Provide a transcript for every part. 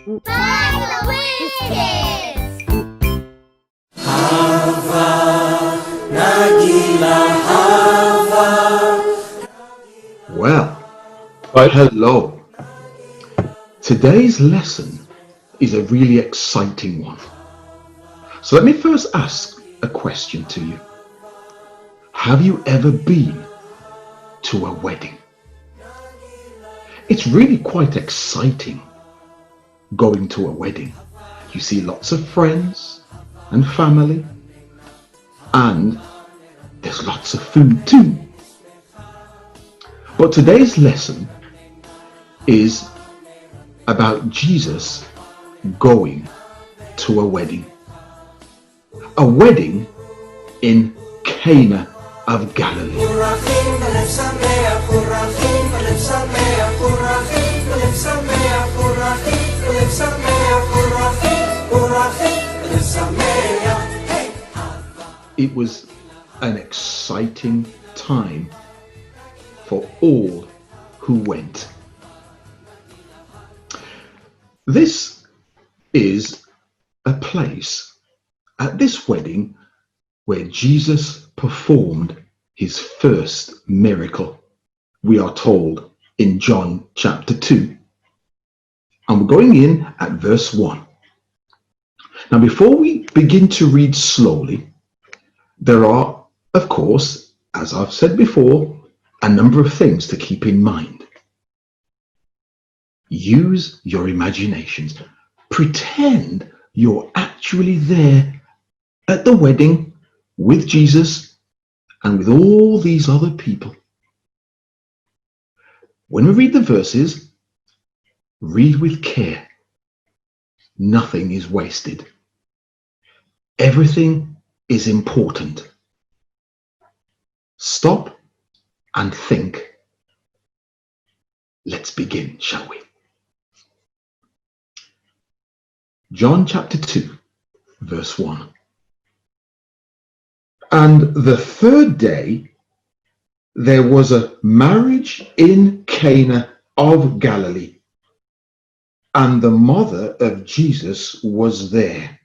Bible Whiskers! Well, hello. Today's lesson is a really exciting one. So let me first ask a question to you. Have you ever been to a wedding? It's really quite exciting going to a wedding. You see lots of friends and family, and there's lots of food too. But today's lesson is about Jesus going to a wedding. A wedding in Cana of Galilee. It was an exciting time for all who went. This is a place at this wedding where Jesus performed his first miracle, we are told in John chapter 2. And we're going in at verse 1. Now, before we begin to read slowly, there are, of course, as I've said before, a number of things to keep in mind. Use your imaginations. Pretend you're actually there at the wedding with Jesus and with all these other people. When we read the verses, read with care. Nothing is wasted. Everything is important. Stop and think. Let's begin, shall we? John chapter 2, verse 1. And the third day there was a marriage in Cana of Galilee, and the mother of Jesus was there.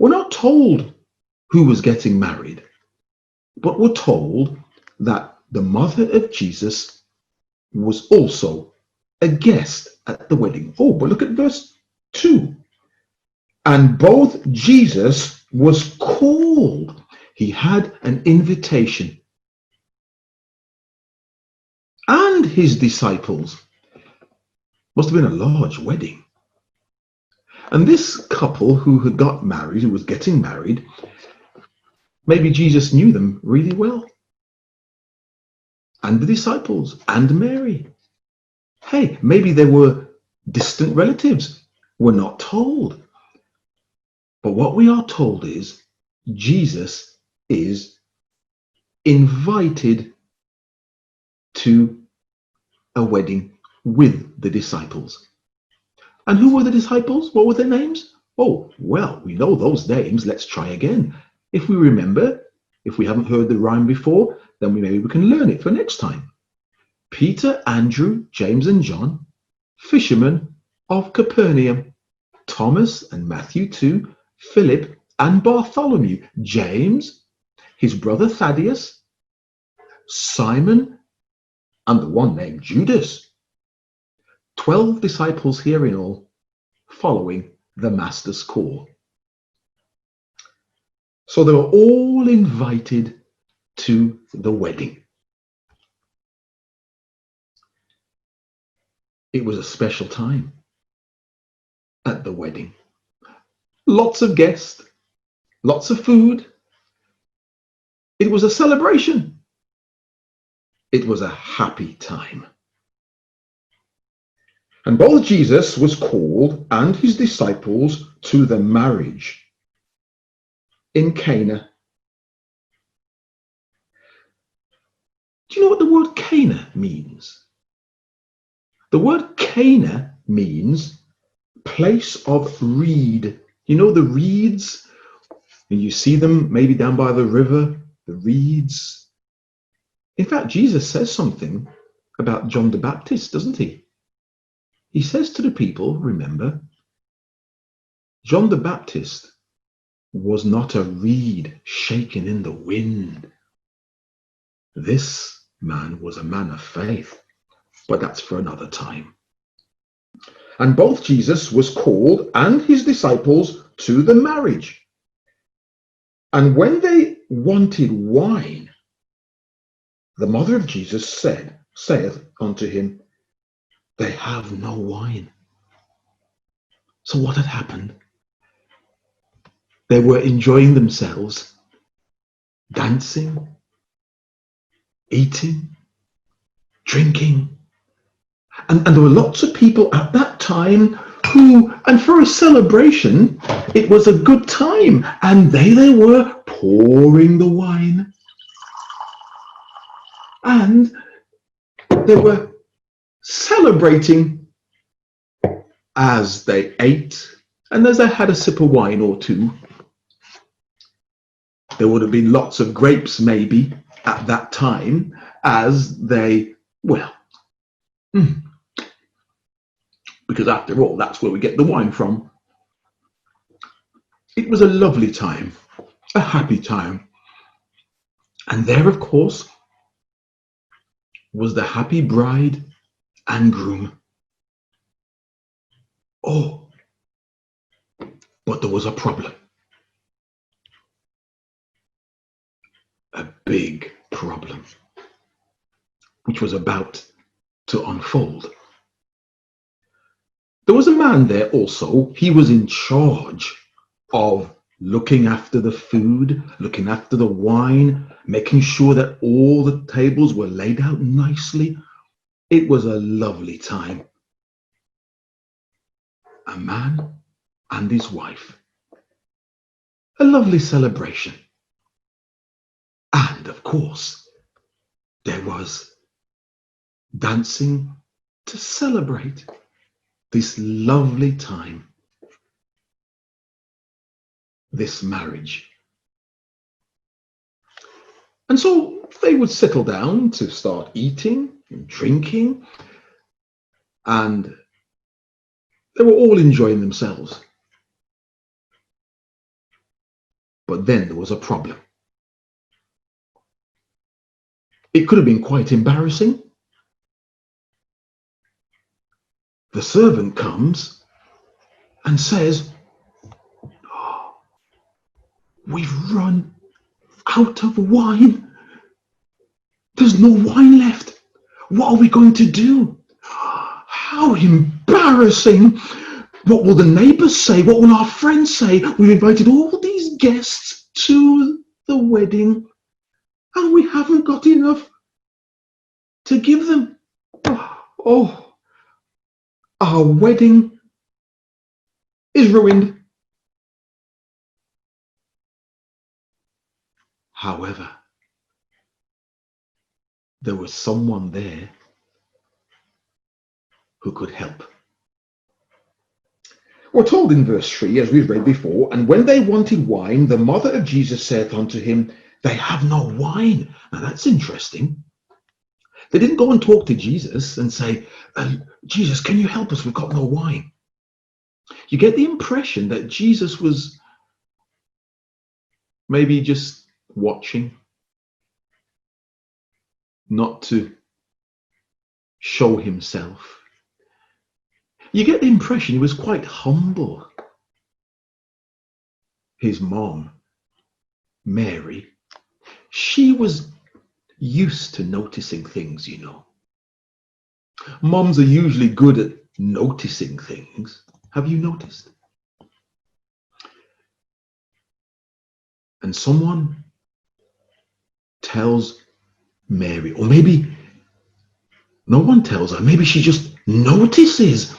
We're not told who was getting married, but we're told that the mother of Jesus was also a guest at the wedding. Oh, but look at verse 2. And both Jesus was called. He had an invitation. And his disciples. Must have been a large wedding. And this couple who had got married, who was getting married, maybe Jesus knew them really well. And the disciples and Mary. Hey, maybe they were distant relatives. We're not told. But what we are told is Jesus is invited to a wedding with the disciples. And who were the disciples? What were their names? Oh, well, we know those names. Let's try again. If we remember, if we haven't heard the rhyme before, then maybe we can learn it for next time. Peter, Andrew, James and John, fishermen of Capernaum. Thomas and Matthew too, Philip and Bartholomew, James, his brother Thaddeus, Simon, and the one named Judas. 12 disciples here in all, following the Master's call. So they were all invited to the wedding. It was a special time at the wedding. Lots of guests, lots of food. It was a celebration. It was a happy time. And both Jesus was called and his disciples to the marriage in Cana. Do you know what the word Cana means? The word Cana means place of reed. You know the reeds? And you see them maybe down by the river, the reeds. In fact, Jesus says something about John the Baptist, doesn't he? he says to the people, remember, John the Baptist was not a reed shaken in the wind. This man was a man of faith, but that's for another time. And both Jesus was called and his disciples to the marriage. And when they wanted wine, the mother of Jesus saith unto him, they have no wine. So what had happened? They were enjoying themselves, dancing, eating, drinking. And there were lots of people at that time who, and for a celebration, it was a good time. And they were pouring the wine. And they were celebrating as they ate and as they had a sip of wine or two. There would have been lots of grapes maybe at that time as they, because after all, that's where we get the wine from. It was a lovely time, a happy time. And there, of course, was the happy bride and groom. Oh, but there was a problem. A big problem, which was about to unfold. There was a man there also. He was in charge of looking after the food, looking after the wine, making sure that all the tables were laid out nicely. It was a lovely time. A man and his wife. A lovely celebration. And of course, there was dancing to celebrate this lovely time, this marriage. And so they would settle down to start eating and drinking, and they were all enjoying themselves. But then there was a problem. It could have been quite embarrassing. The servant comes and says, oh, we've run out of wine. There's no wine left. What are we going to do? How embarrassing. What will the neighbors say? What will our friends say? We've invited all these guests to the wedding and we haven't got enough to give them. Oh, our wedding is ruined. However, there was someone there who could help. We're told in verse 3, as we've read before, and when they wanted wine, the mother of Jesus saith unto him, they have no wine. Now that's interesting. They didn't go and talk to Jesus and say, Jesus, can you help us? We've got no wine. You get the impression that Jesus was maybe just watching, not to show himself. You get the impression he was quite humble. His mom, Mary, she was used to noticing things, you know. Moms are usually good at noticing things. Have you noticed? And someone tells Mary, or maybe no one tells her, maybe she just notices.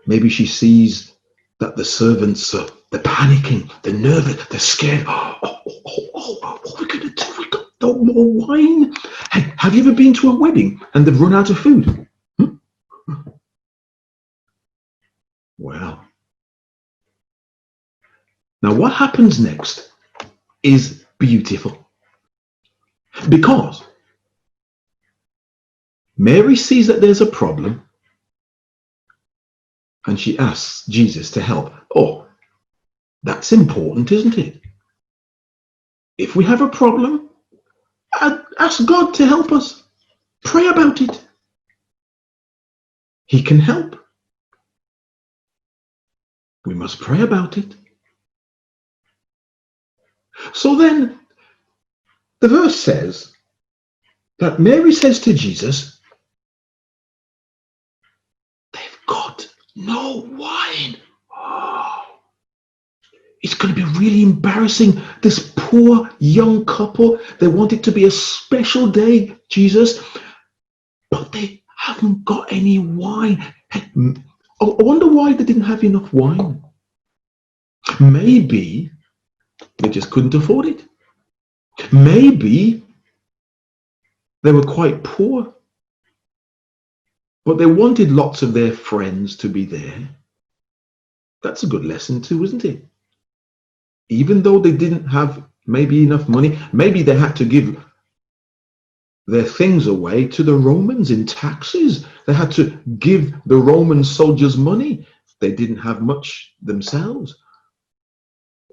Maybe she sees that the servants are they're panicking, they're nervous, they're scared. What are we going to do? We've got no more wine. Hey, have you ever been to a wedding and they've run out of food? Well, now what happens next is beautiful. Because Mary sees that there's a problem and she asks Jesus to help. Oh, that's important, isn't it? If we have a problem, ask God to help us. Pray about it. He can help. We must pray about it. So then, the verse says that Mary says to Jesus, they've got no wine. Oh, it's going to be really embarrassing. This poor young couple, they want it to be a special day, Jesus, but they haven't got any wine. I wonder why they didn't have enough wine. Maybe they just couldn't afford it. Maybe they were quite poor, but they wanted lots of their friends to be there. That's a good lesson too, isn't it? Even though they didn't have maybe enough money, maybe they had to give their things away to the Romans in taxes. They had to give the Roman soldiers money. They didn't have much themselves.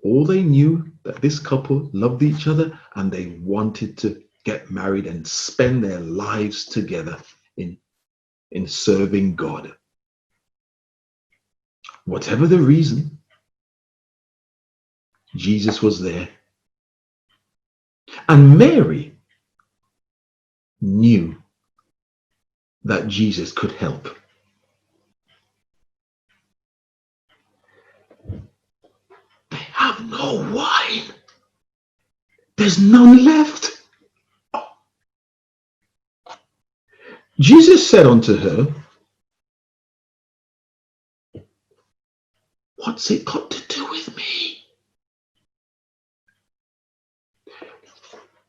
All they knew that this couple loved each other and they wanted to get married and spend their lives together in serving God. Whatever the reason, Jesus was there. And Mary knew that Jesus could help. They have no wine. There's none left. Jesus said unto her, what's it got to do with me?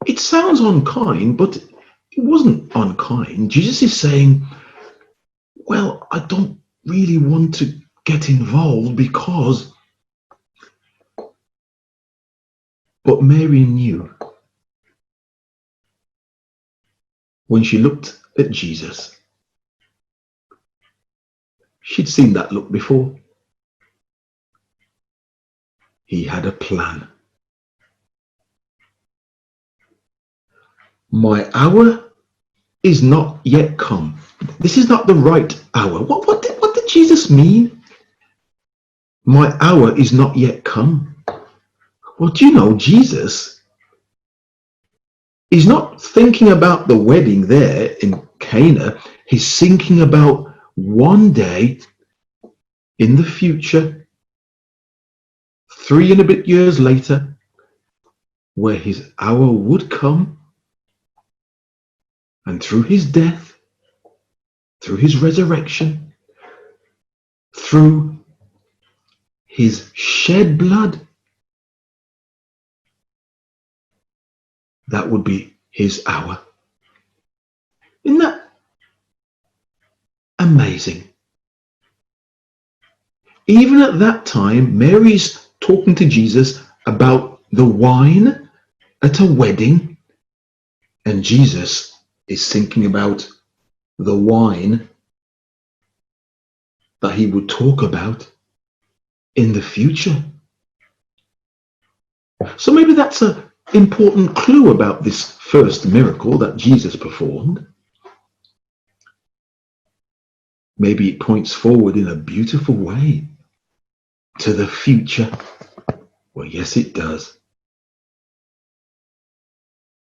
It sounds unkind, but it wasn't unkind. Jesus is saying, well, I don't really want to get involved because... But Mary knew. When she looked at Jesus, she'd seen that look before. He had a plan. My hour is not yet come. This is not the right hour. What did Jesus mean? My hour is not yet come. Well, do you know, Jesus is not thinking about the wedding there in Cana. He's thinking about one day in the future, 3 and a bit years later, where his hour would come, and through his death, through his resurrection, through his shed blood, that would be his hour. Isn't that amazing? Even at that time, Mary's talking to Jesus about the wine at a wedding, and Jesus is thinking about the wine that he would talk about in the future. So maybe that's an important clue about this first miracle that Jesus performed. Maybe it points forward in a beautiful way to the future. Well, yes, it does.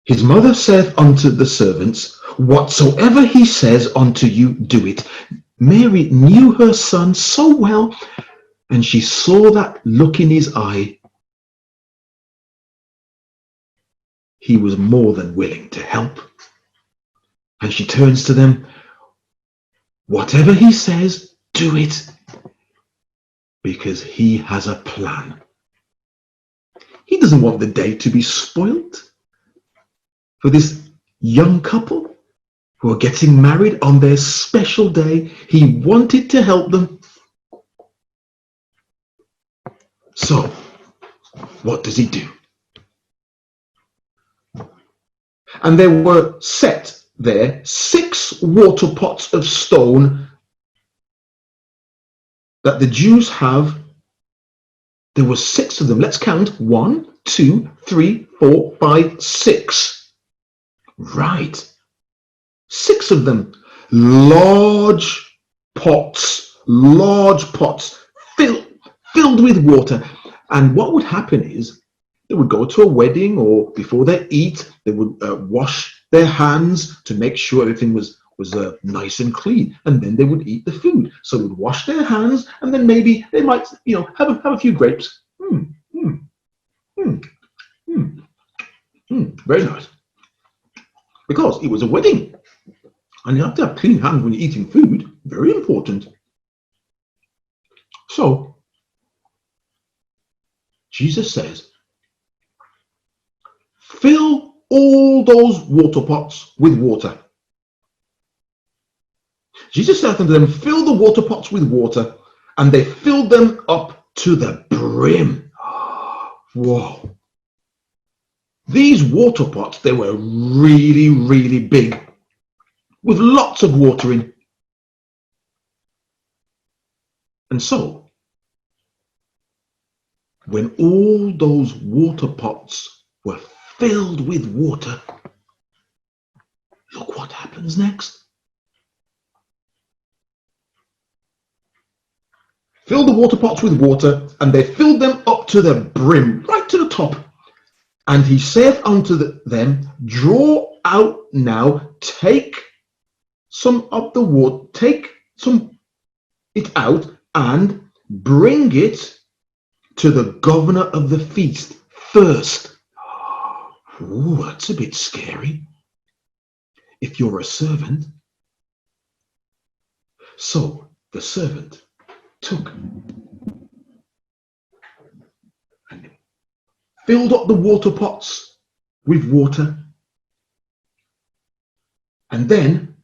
His mother saith unto the servants, whatsoever he says unto you, do it. Mary knew her son so well, and she saw that look in his eye. He was more than willing to help. And she turns to them, whatever he says, do it, because he has a plan. He doesn't want the day to be spoilt for this young couple who are getting married on their special day. He wanted to help them. So, what does he do? And there were set there 6 water pots of stone that the Jews have, there were 6 of them. Let's count. 1, 2, 3, 4, 5, 6. Right. 6 of them. Large pots filled with water. And what would happen is they would go to a wedding, or before they eat, they would wash their hands to make sure everything was nice and clean, and then they would eat the food. So they would wash their hands, and then maybe they might, have a few grapes. Very nice, because it was a wedding, and you have to have clean hands when you're eating food. Very important. So Jesus says, fill all those water pots with water. Jesus said unto them, fill the water pots with water, and they filled them up to the brim. Whoa. These water pots, they were really, really big, with lots of water in. And so, when all those water pots were filled with water, look what happens next. Fill the water pots with water, and they filled them up to the brim, right to the top. And he saith unto them, draw out now, take some of the water, take some it out, and bring it to the governor of the feast first. Ooh, that's a bit scary if you're a servant. So the servant took and filled up the water pots with water, and then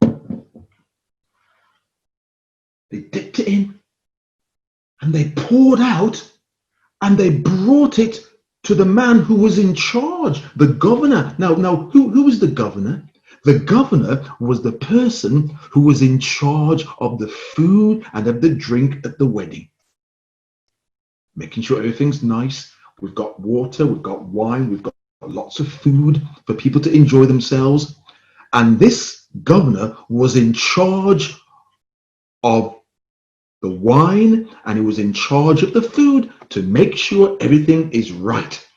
they dipped it in, and they poured out, and they brought it to the man who was in charge, the governor. Now, who was the governor? The governor was the person who was in charge of the food and of the drink at the wedding, making sure everything's nice. We've got water, we've got wine, we've got lots of food for people to enjoy themselves. And this governor was in charge of the wine, and he was in charge of the food to make sure everything is right.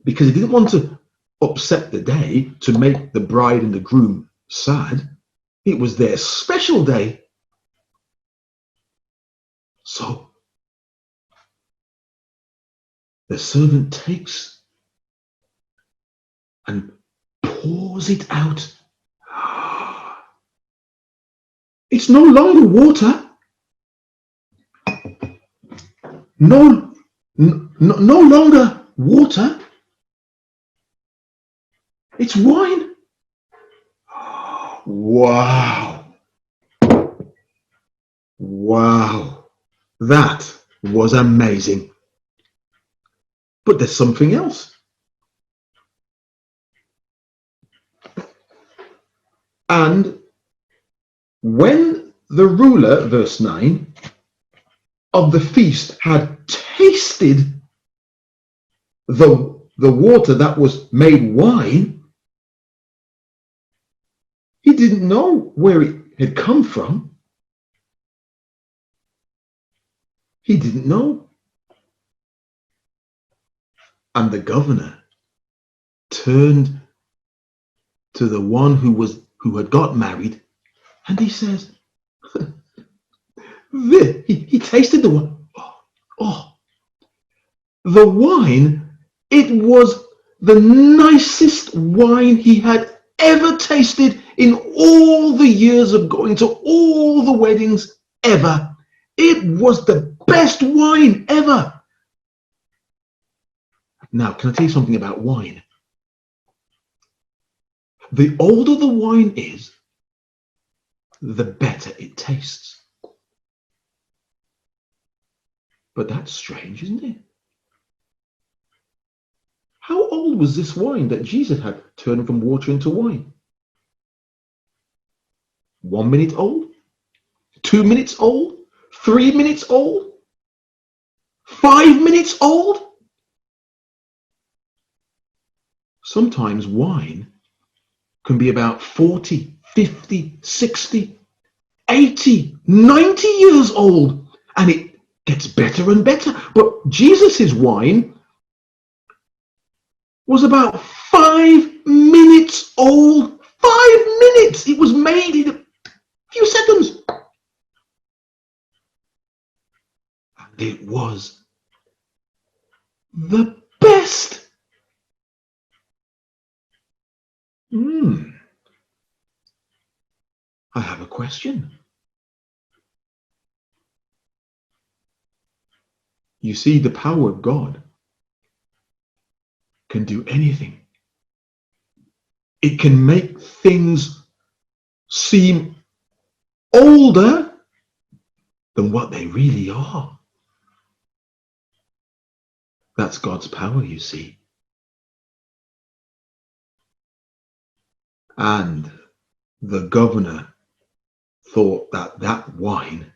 Because he didn't want to upset the day to make the bride and the groom sad. It was their special day. So the servant takes and pours it out. It's no longer water. No longer water. It's wine. Wow. Wow. That was amazing. But there's something else. And when the ruler, verse 9, of the feast had tasted the water that was made wine, he didn't know where it had come from. He didn't know. And the governor turned to the one who had got married, and he says, he tasted the wine. Oh, the wine, it was the nicest wine he had ever tasted in all the years of going to all the weddings ever. It was the best wine ever. Now, can I tell you something about wine? The older the wine is, the better it tastes. But that's strange, isn't it? How old was this wine that Jesus had turned from water into wine? 1 minute old? 2 minutes old? 3 minutes old? 5 minutes old? Sometimes wine can be about 40, 50, 60, 80, 90 years old, and it gets better and better. But Jesus's wine was about 5 minutes old. 5 minutes! It was made in a few seconds. And it was the best. I have a question. You see, the power of God can do anything. It can make things seem older than what they really are. That's God's power, you see. And the governor thought that that wine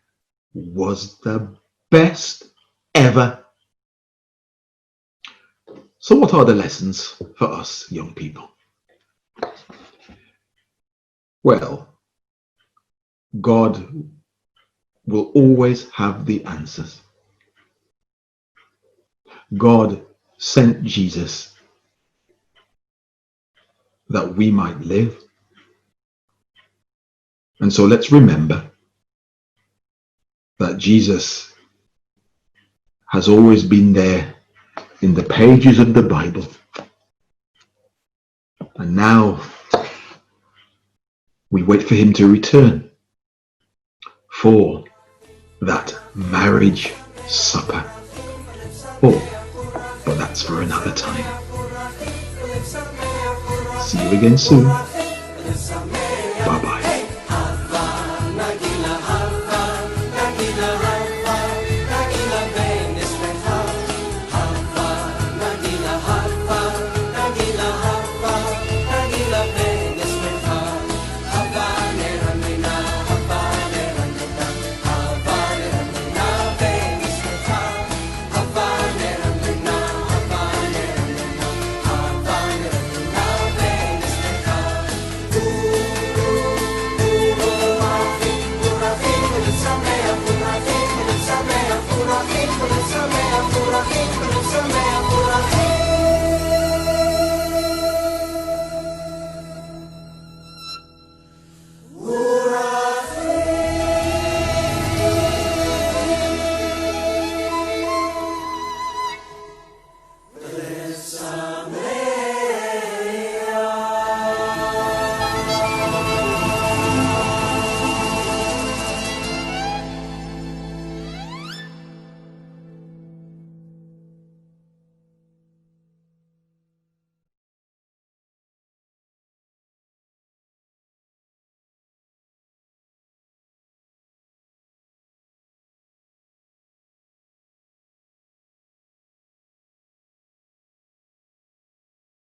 was the best ever. So what are the lessons for us young people? Well, God will always have the answers. God sent Jesus that we might live. And so let's remember that Jesus has always been there in the pages of the Bible. And now we wait for him to return for that marriage supper. Oh, but that's for another time. See you again soon. Bye-bye.